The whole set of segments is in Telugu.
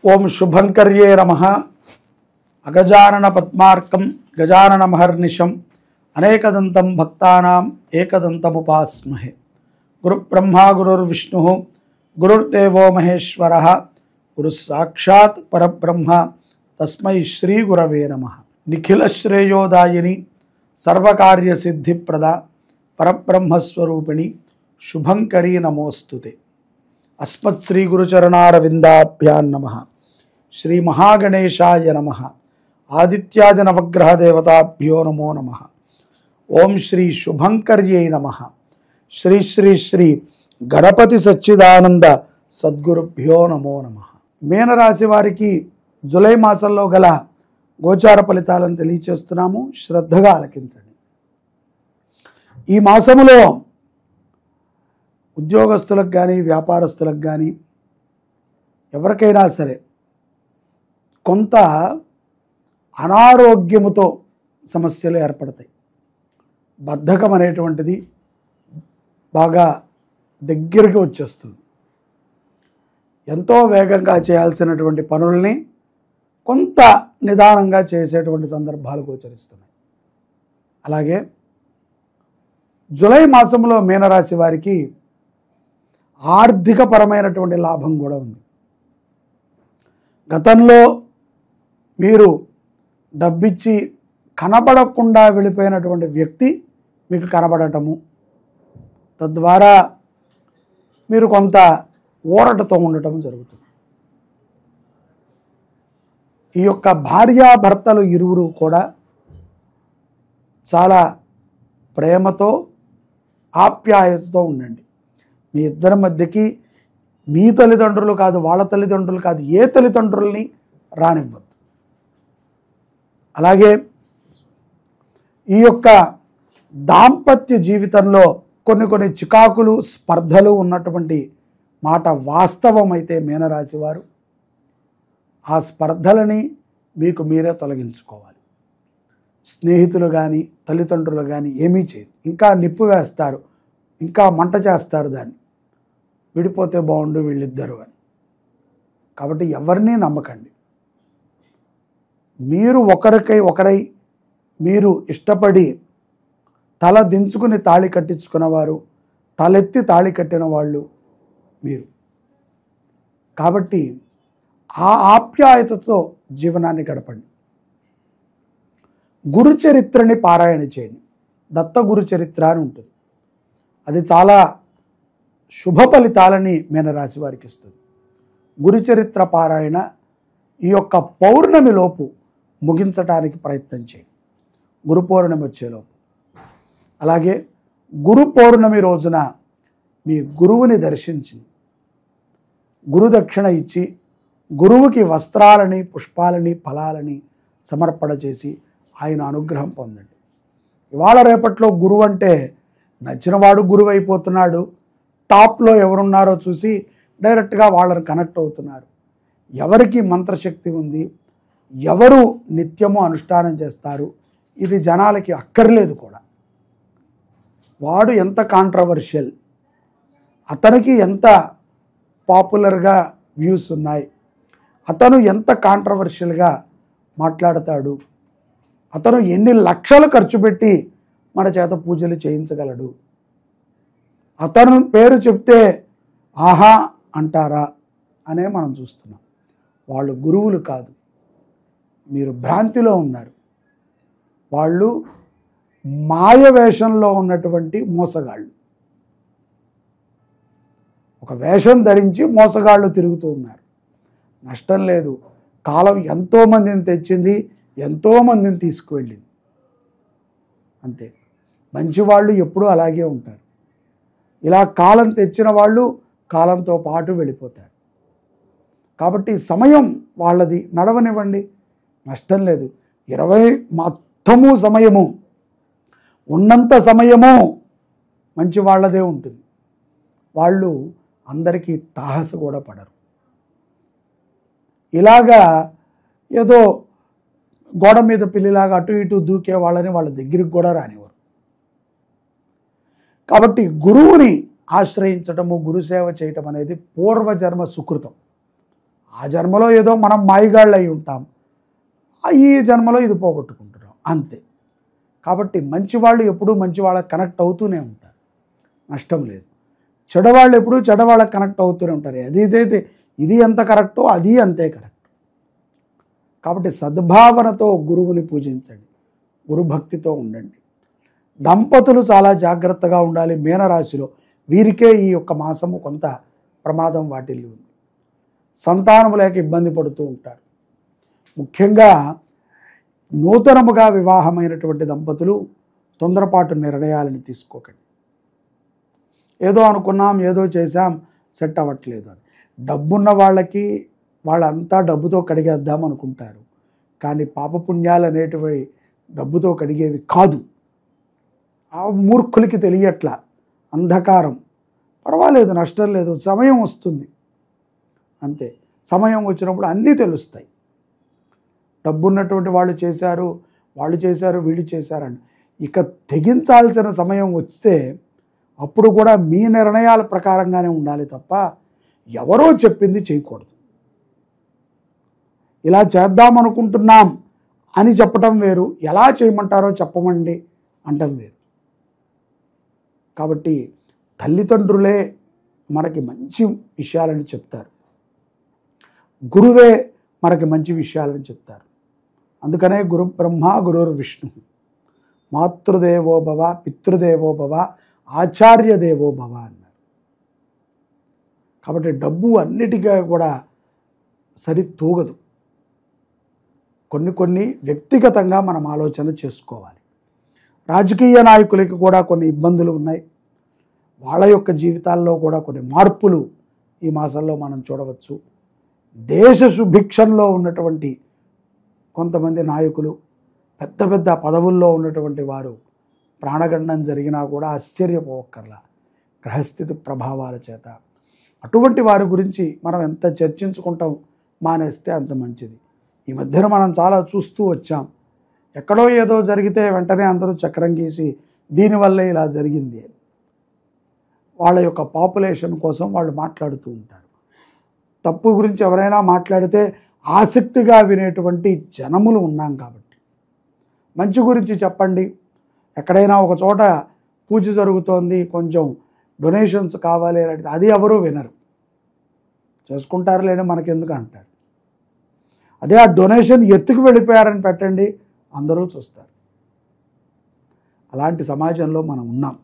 ఓం శుభంకర్యే నమః. అగజానన పద్మార్కం గజానన మహర్నిశం అనేకదంతం భక్తానాం ఏకదంతముపాస్మహే. గురుబ్రహ్మా గురుర్విష్ణుః గురుర్దేవో మహేశ్వరః గురు సాక్షాత్ పరబ్రహ్మ తస్మై శ్రీ గురవే నమః. నిఖిల శ్రేయోదాయిని సర్వకార్య సిద్ధిప్రద పరబ్రహ్మస్వరూపిణి శుభంకరీ నమోస్తుతే. అస్మత్ శ్రీ గురుచరణారవిందాభ్యాం నమః. శ్రీ మహాగణేశాయ నమః. ఆదిత్యాది నవగ్రహ దేవతాభ్యో నమో నమః. ఓం శ్రీ శుభంకర్యై నమః. శ్రీ శ్రీ శ్రీ గణపతి సచ్చిదానంద సద్గురుభ్యో నమో నమః. మీనరాశి వారికి జూలై మాసంలో గల గోచార ఫలితాలను తెలియచేస్తున్నాము, శ్రద్ధగా ఆలకించండి. ఈ మాసములో ఉద్యోగస్తులకు కానీ వ్యాపారస్తులకు కానీ ఎవరికైనా సరే కొంత అనారోగ్యముతో సమస్యలు ఏర్పడతాయి. బద్ధకం అనేటువంటిది బాగా దగ్గరికి వచ్చేస్తుంది. ఎంతో వేగంగా చేయాల్సినటువంటి పనుల్ని కొంత నిదానంగా చేసేటువంటి సందర్భాలు గోచరిస్తున్నాయి. అలాగే జూలై మాసంలో మీనరాశి వారికి ఆర్థికపరమైనటువంటి లాభం కూడా ఉంది. గతంలో మీరు డబ్బిచ్చి కనబడకుండా వెళ్ళిపోయినటువంటి వ్యక్తి మీకు కనబడటము, తద్వారా మీరు కొంత ఊరటతో ఉండటం జరుగుతుంది. ఈ యొక్క భార్యాభర్తలు ఇరువురు కూడా చాలా ప్రేమతో ఆప్యాయతతో ఉండండి. మీ ఇద్దరి మధ్యకి మీ తల్లిదండ్రులు కాదు, వాళ్ళ తల్లిదండ్రులు కాదు, ఏ తల్లిదండ్రుల్ని రానివ్వద్దు. అలాగే ఈ యొక్క దాంపత్య జీవితంలో కొన్ని చికాకులు స్పర్ధలు ఉన్నటువంటి మాట వాస్తవమైతే మీనరాశి వారు ఆ స్పర్ధలని మీకు మీరే తొలగించుకోవాలి. స్నేహితులు కానీ తల్లిదండ్రులు కానీ ఏమీ చేయరు, ఇంకా నిప్పు వేస్తారు, ఇంకా మంట చేస్తారు దాన్ని, విడిపోతే బాగుండు వీళ్ళిద్దరు అని. కాబట్టి ఎవరినీ నమ్మకండి. మీరు ఒకరై మీరు ఇష్టపడి తల దించుకుని తాళి కట్టించుకున్నవారు, తలెత్తి తాళి కట్టిన వాళ్ళు మీరు. కాబట్టి ఆ ఆప్యాయతతో జీవనాన్ని గడపండి. గురు చరిత్రని పారాయణ చేయండి. దత్త గురు చరిత్ర అని ఉంటుంది. అది చాలా శుభ ఫలితాలని మీనరాశి వారికి ఇస్తుంది. గురుచరిత్ర పారాయణ ఈ యొక్క పౌర్ణమిలోపు ముగించడానికి ప్రయత్నం చేయండి, గురు పౌర్ణమి వచ్చేలోపు. అలాగే గురు పౌర్ణమి రోజున మీ గురువుని దర్శించి గురుదక్షిణ ఇచ్చి గురువుకి వస్త్రాలని పుష్పాలని ఫలాలని సమర్పణ చేసి ఆయన అనుగ్రహం పొందండి. ఇవాళ రేపట్లో గురువు అంటే నచ్చినవాడు గురువు అయిపోతున్నాడు. టాప్లో ఎవరున్నారో చూసి డైరెక్ట్గా వాళ్ళని కనెక్ట్ అవుతున్నారు. ఎవరికి మంత్రశక్తి ఉంది, ఎవరు నిత్యము అనుష్ఠానం చేస్తారు, ఇది జనాలకి అక్కర్లేదు కూడా. వాడు ఎంత కాంట్రవర్షియల్, అతనికి ఎంత పాపులర్గా వ్యూస్ ఉన్నాయి, అతను ఎంత కాంట్రవర్షియల్గా మాట్లాడతాడు, అతను ఎన్ని లక్షలు ఖర్చు పెట్టి మన చేత పూజలు చేయించగలడు, అతను పేరు చెప్తే ఆహా అంటారా అనే మనం చూస్తున్నాం. వాళ్ళు గురువులు కాదు, మీరు భ్రాంతిలో ఉన్నారు. వాళ్ళు మాయ వేషంలో ఉన్నటువంటి మోసగాళ్ళు. ఒక వేషం ధరించి మోసగాళ్ళు తిరుగుతూ ఉన్నారు. నష్టం లేదు. కాలం ఎంతోమందిని తెచ్చింది, ఎంతోమందిని తీసుకువెళ్ళింది. అంతే. మంచివాళ్ళు ఎప్పుడూ అలాగే ఉంటారు. ఇలా కాలం తెచ్చిన వాళ్ళు కాలంతో పాటు వెళ్ళిపోతారు. కాబట్టి సమయం వాళ్ళది, నడవనివ్వండి, నష్టం లేదు. 20 మొత్తము సమయము ఉన్నంత సమయము మంచి వాళ్ళదే ఉంటుంది. వాళ్ళు అందరికీ తాహస కూడా పడరు. ఇలాగా ఏదో గోడ మీద పిల్లిలాగా అటు ఇటు దూకే వాళ్ళని వాళ్ళ దగ్గరికి కూడా రానివ్వరు. కాబట్టి గురువుని ఆశ్రయించటము, గురుసేవ చేయటం అనేది పూర్వజన్మ సుకృతం. ఆ జన్మలో ఏదో మనం మాయిగాళ్ళు అయి ఉంటాం, ఈ జన్మలో ఇది పోగొట్టుకుంటున్నాం అంతే. కాబట్టి మంచివాళ్ళు ఎప్పుడూ మంచి వాళ్ళకి కనెక్ట్ అవుతూనే ఉంటారు, నష్టం లేదు. చెడవాళ్ళు ఎప్పుడూ చెడవాళ్ళకి కనెక్ట్ అవుతూనే ఉంటారు. ఇది ఎంత కరెక్టో అది అంతే కరెక్ట్. కాబట్టి సద్భావనతో గురువుని పూజించండి, గురుభక్తితో ఉండండి. దంపతులు చాలా జాగ్రత్తగా ఉండాలి. మీనరాశిలో వీరికే ఈ యొక్క మాసము కొంత ప్రమాదం వాటిల్లి ఉంది. సంతానము లేక ఇబ్బంది పడుతూ ఉంటారు. ముఖ్యంగా నూతనముగా వివాహమైనటువంటి దంపతులు తొందరపాటు నిర్ణయాలను తీసుకోకండి. ఏదో అనుకున్నాం, ఏదో చేశాం, సెట్ అవ్వట్లేదు అని. డబ్బున్న వాళ్ళకి వాళ్ళంతా డబ్బుతో కడిగేద్దాం అనుకుంటారు, కానీ పాపపుణ్యాలు అనేటివి డబ్బుతో కడిగేవి కాదు. ఆ మూర్ఖులకి తెలియట్లా, అంధకారం. పర్వాలేదు, నష్టం లేదు, సమయం వస్తుంది అంతే. సమయం వచ్చినప్పుడు అన్నీ తెలుస్తాయి. డబ్బున్నటువంటి వాళ్ళు చేశారు, వీళ్ళు చేశారని ఇక తెగించాల్సిన సమయం వస్తే అప్పుడు కూడా మీ నిర్ణయాల ప్రకారంగానే ఉండాలి తప్ప ఎవరో చెప్పింది చేయకూడదు. ఇలా చేద్దామనుకుంటున్నాం అని చెప్పటం వేరు, ఎలా చేయమంటారో చెప్పమండి అంటం వేరు. కాబట్టి తల్లిదండ్రులే మనకి మంచి విషయాలని చెప్తారు, గురువే మనకి మంచి విషయాలని చెప్తారు. అందుకనే గురు బ్రహ్మ గురుర్ విష్ణు, మాతృదేవో భవ, పితృదేవో భవ, ఆచార్య దేవో భవ అన్నారు. కాబట్టి డబ్బు అన్నిటికీ కూడా సరితూగదు. కొన్ని వ్యక్తిగతంగా మనం ఆలోచన చేసుకోవాలి. రాజకీయ నాయకులకి కూడా కొన్ని ఇబ్బందులు ఉన్నాయి. వాళ్ళ యొక్క జీవితాల్లో కూడా కొన్ని మార్పులు ఈ మాసంలో మనం చూడవచ్చు. దేశ సుభిక్షంలో ఉన్నటువంటి కొంతమంది నాయకులు, పెద్ద పెద్ద పదవుల్లో ఉన్నటువంటి వారు ప్రాణగండం జరిగినా కూడా ఆశ్చర్యపోవక్కర్లా, గ్రహస్థితి ప్రభావాల చేత. అటువంటి వారి గురించి మనం ఎంత చర్చించుకుంటాం మానేస్తే అంత మంచిది. ఈ మధ్యన మనం చాలా చూస్తూ వచ్చాం. ఎక్కడో ఏదో జరిగితే వెంటనే అందరూ చక్రం గీసి దీనివల్లే ఇలా జరిగింది, వాళ్ళ యొక్క పాపులేషన్ కోసం వాళ్ళు మాట్లాడుతూ ఉంటారు. తప్పు గురించి ఎవరైనా మాట్లాడితే ఆసక్తిగా వినేటువంటి జనములు ఉన్నాం. కాబట్టి మంచి గురించి చెప్పండి. ఎక్కడైనా ఒక చోట పూజ జరుగుతోంది, కొంచెం డొనేషన్స్ కావాలి అంటే అది ఎవరూ వినరు, చేసుకుంటారు లేని మనకెందుకు అంటారు. అదే ఆ డొనేషన్ ఎత్తుకు వెళ్ళిపోయారని పెట్టండి, అందరూ చూస్తారు. అలాంటి సమాజంలో మనం ఉన్నాం.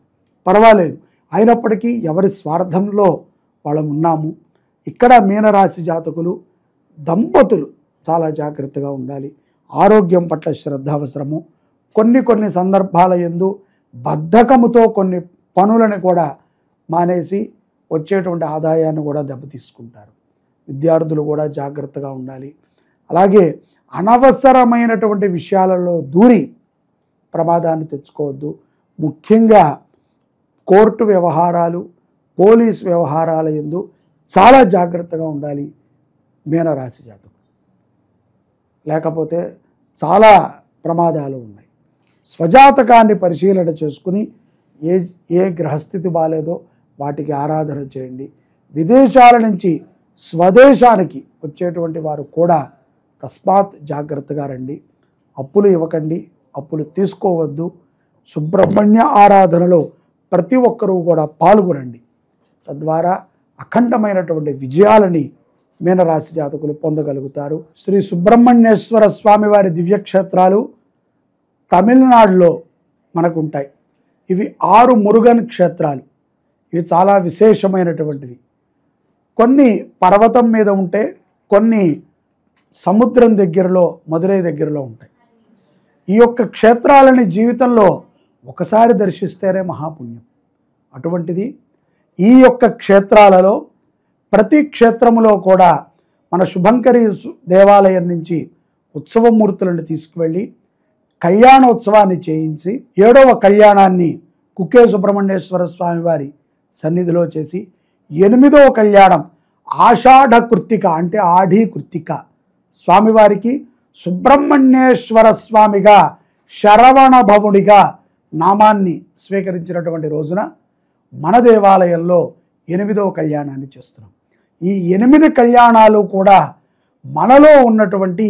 పర్వాలేదు, అయినప్పటికీ ఎవరి స్వార్థంలో వాళ్ళం ఉన్నాము. ఇక్కడ మీనరాశి జాతకులు దంపతులు చాలా జాగ్రత్తగా ఉండాలి. ఆరోగ్యం పట్ల శ్రద్ధ అవసరము. కొన్ని సందర్భాల యందు బద్ధకముతో కొన్ని పనులను కూడా మానేసి వచ్చేటువంటి ఆదాయాన్ని కూడా దెబ్బతీసుకుంటారు. విద్యార్థులు కూడా జాగ్రత్తగా ఉండాలి. అలాగే అనవసరమైనటువంటి విషయాలలో దూరి ప్రమాదాన్ని తెచ్చుకోవద్దు. ముఖ్యంగా కోర్టు వ్యవహారాలు, పోలీస్ వ్యవహారాల యందు చాలా జాగ్రత్తగా ఉండాలి మీనరాశి జాతకులు. లేకపోతే చాలా ప్రమాదాలు ఉన్నాయి. స్వజాతకాన్ని పరిశీలన చేసుకుని ఏ గ్రహస్థితి బాలేదో వాటికి ఆరాధన చేయండి. విదేశాల నుంచి స్వదేశానికి వచ్చేటువంటి వారు కూడా తస్మాత్ జాగ్రత్తగా రండి. అప్పులు ఇవ్వకండి, అప్పులు తీసుకోవద్దు. సుబ్రహ్మణ్య ఆరాధనలో ప్రతి ఒక్కరూ కూడా పాల్గొనండి. తద్వారా అఖండమైనటువంటి విజయాలని మీనరాశి జాతకులు పొందగలుగుతారు. శ్రీ సుబ్రహ్మణ్యేశ్వర స్వామి వారి దివ్యక్షేత్రాలు తమిళనాడులో మనకు ఉంటాయి. ఇవి 6 మురుగన్ క్షేత్రాలు. ఇవి చాలా విశేషమైనటువంటివి. కొన్ని పర్వతం మీద ఉంటే, కొన్ని సముద్రం దగ్గరలో, మదురై దగ్గరలో ఉంటాయి. ఈ యొక్క క్షేత్రాలని జీవితంలో ఒకసారి దర్శిస్తేనే మహాపుణ్యం. అటువంటిది ఈ యొక్క క్షేత్రాలలో ప్రతి క్షేత్రములో కూడా మన శుభంకరి దేవాలయం నుంచి ఉత్సవమూర్తులను తీసుకువెళ్ళి కళ్యాణోత్సవాన్ని చేయించి 7వ కళ్యాణాన్ని కుక్కే సుబ్రహ్మణ్యేశ్వర స్వామి వారి సన్నిధిలో చేసి 8వ కళ్యాణం ఆషాఢ కృత్తిక అంటే ఆఢీ కృత్తిక స్వామివారికి సుబ్రహ్మణ్యేశ్వర స్వామిగా శరవణ భవుడిగా నామాన్ని స్వీకరించినటువంటి రోజున మన దేవాలయంలో 8వ కళ్యాణాన్ని చేస్తున్నాం. ఈ 8 కళ్యాణాలు కూడా మనలో ఉన్నటువంటి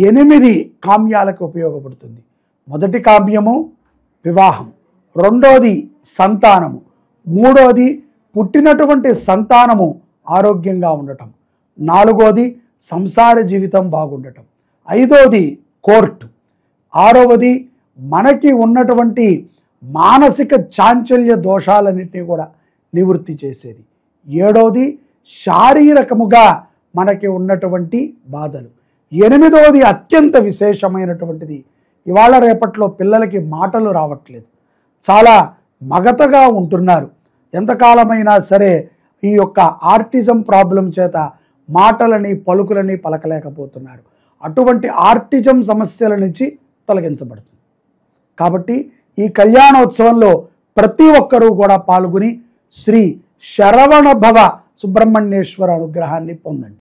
8 కామ్యాలకు ఉపయోగపడుతుంది. మొదటి కామ్యము వివాహం, రెండోది సంతానము, మూడోది పుట్టినటువంటి సంతానము ఆరోగ్యంగా ఉండటం, నాలుగోది సంసార జీవితం బాగుండటం, ఐదోది కోర్టు, ఆరవది మనకి ఉన్నటువంటి మానసిక చాంచల్య దోషాలన్నింటినీ కూడా నివృత్తి చేసేది, ఏడవది శారీరకముగా మనకి ఉన్నటువంటి బాధలు, ఎనిమిదవది అత్యంత విశేషమైనటువంటిది ఇవాళ రేపట్లో పిల్లలకి మాటలు రావట్లేదు, చాలా మగతగా ఉంటున్నారు. ఎంతకాలమైనా సరే ఈ యొక్క ఆర్టిజం ప్రాబ్లం చేత మాటలని పలుకులని పలకలేకపోతున్నారు. అటువంటి ఆర్టిజం సమస్యల నుంచి తొలగించబడుతుంది. కాబట్టి ఈ కళ్యాణోత్సవంలో ప్రతి ఒక్కరూ కూడా పాల్గొని శ్రీ శరవణ భవ సుబ్రహ్మణ్యేశ్వర అనుగ్రహాన్ని పొందండి.